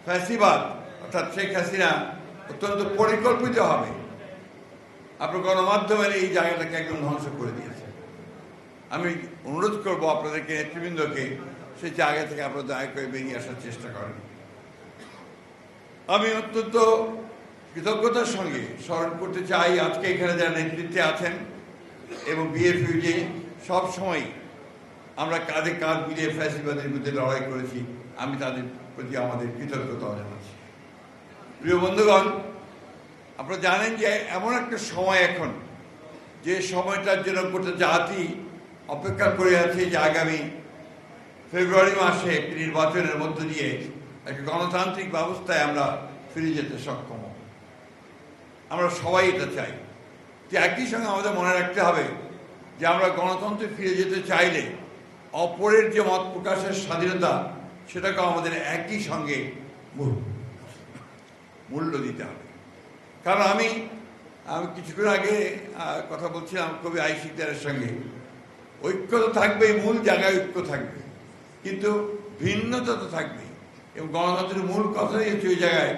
ফ্যাসিবাদ অর্থাৎ শেখ হাসিনা অত্যন্ত পরিকল্পিতভাবে আপনার গণমাধ্যমের এই জায়গাটাকে একদম ধ্বংস করে দিয়েছে। আমি অনুরোধ করব আপনাদেরকে, নেতৃবৃন্দকে, সেই জায়গা থেকে আপনারা দয়া করে বেরিয়ে আসার চেষ্টা করেন। আমি অত্যন্ত কৃতজ্ঞতার সঙ্গে স্মরণ করতে চাই আজকে এখানে যারা নেতৃত্বে আছেন এবং বিএফইউজে সবসময় আমরা কাঁধে কাঁধ মিলিয়ে ফ্যাসিবাদের বিরুদ্ধে লড়াই করেছি। আমি তাদের প্রতি আমাদের কৃতজ্ঞতা জানাচ্ছি। প্রিয় বন্ধুগণ, আপনারা জানেন যে এমন একটা সময় এখন, যে সময়টার জন্য গোটা জাতি অপেক্ষা করে আছে যে আগামী ফেব্রুয়ারি মাসে একটি নির্বাচনের মধ্য দিয়ে একটা গণতান্ত্রিক ব্যবস্থায় আমরা ফিরে যেতে সক্ষম। আমরা সবাই এটা চাই। যে একই সঙ্গে আমাদের মনে রাখতে হবে যে আমরা গণতন্ত্রে ফিরে যেতে চাইলে অপরের যে মত প্রকাশের স্বাধীনতা, সেটাকে আমাদের একই সঙ্গে মূল্য দিতে হবে। কারণ আমি কিছুক্ষণ আগে কথা বলছিলাম কবি আই সিকদারের সঙ্গে, ঐক্য তো থাকবেই, মূল জায়গায় ঐক্য থাকবে, কিন্তু ভিন্নতা তো থাকবেই। এবং গণতন্ত্রের মূল কথাই হচ্ছে ওই জায়গায়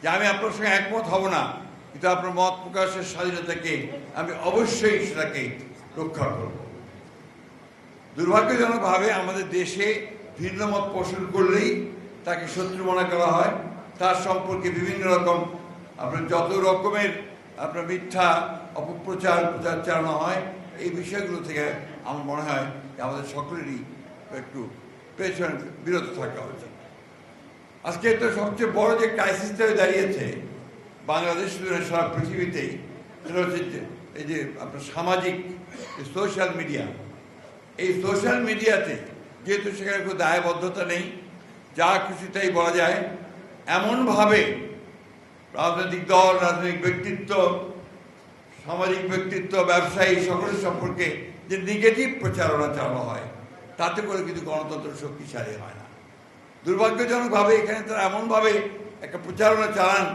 যে আমি আপনার সঙ্গে একমত হব না, কিন্তু আপনার মত প্রকাশের স্বাধীনতাকে আমি অবশ্যই সেটাকে রক্ষা করব। দুর্ভাগ্যজনকভাবে আমাদের দেশে ভিন্ন মত পোষণ করলেই তাকে শত্রু মনে করা হয়, তার সম্পর্কে বিভিন্ন রকম আপনার যত রকমের আপনার মিথ্যা অপপ্রচার চালানো হয়। এই বিষয়গুলো থেকে আমার মনে হয় যে আমাদের সকলেরই একটু পেছনে বিরত থাকা উচিত। আজকে তো সবচেয়ে বড় যে ক্রাইসিসটা দাঁড়িয়েছে বাংলাদেশ সারা পৃথিবীতেই, সেটা হচ্ছে এই যে আপনার সামাজিক সোশ্যাল মিডিয়া। এই সোশ্যাল মিডিয়াতে যেহেতু সেখানে কোনো দায়বদ্ধতা নেই, যা খুশি তাই বলা যায়, এমনভাবে রাজনৈতিক দল, রাজনৈতিক ব্যক্তিত্ব, সামাজিক ব্যক্তিত্ব, ব্যবসায়ী সকলের সম্পর্কে যে নেগেটিভ প্রচারণা চালানো হয়, তাতে করে কিন্তু গণতন্ত্র শক্তিশালী হয় না। দুর্ভাগ্যজনকভাবে এখানে তারা এমনভাবে একটা প্রচারণা চালান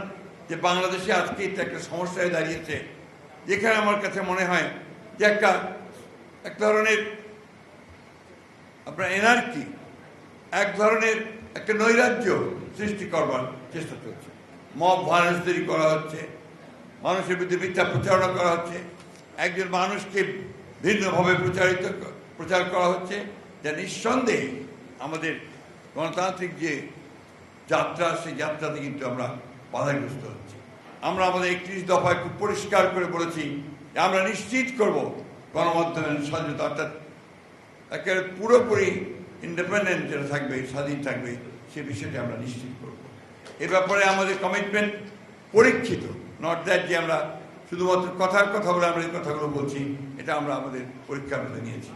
যে বাংলাদেশে আজকে এটা একটা সমস্যায় দাঁড়িয়েছে, যেখানে আমার কাছে মনে হয় যে এক ধরনের আপনার এনার্কি, এক ধরনের একটা নৈরাজ্য সৃষ্টি করবার চেষ্টা চলছে। মব ভায়োলেন্স তৈরি করা হচ্ছে, মানুষের বিরুদ্ধে মিথ্যা প্রচারণা করা হচ্ছে, একজন মানুষকে ভিন্নভাবে প্রচার করা হচ্ছে, যা নিঃসন্দেহে আমাদের গণতান্ত্রিক যে যাত্রা, সেই যাত্রাতে কিন্তু আমরা বাধাগ্রস্ত হচ্ছি। আমরা আমাদের 31 দফায় খুব পরিষ্কার করে বলেছি যে আমরা নিশ্চিত করব গণমাধ্যমের স্বাধীনতা, অর্থাৎ একেবারে পুরোপুরি ইন্ডিপেন্ডেন্ট যেটা থাকবে, স্বাধীন থাকবে, সে বিষয়টি আমরা নিশ্চিত করব। এ ব্যাপারে আমাদের কমিটমেন্ট পরীক্ষিত, নট দ্যাট যে আমরা শুধুমাত্র কথা বলে আমরা এই কথাগুলো বলছি, এটা আমরা আমাদের পরীক্ষার মধ্যে নিয়েছি।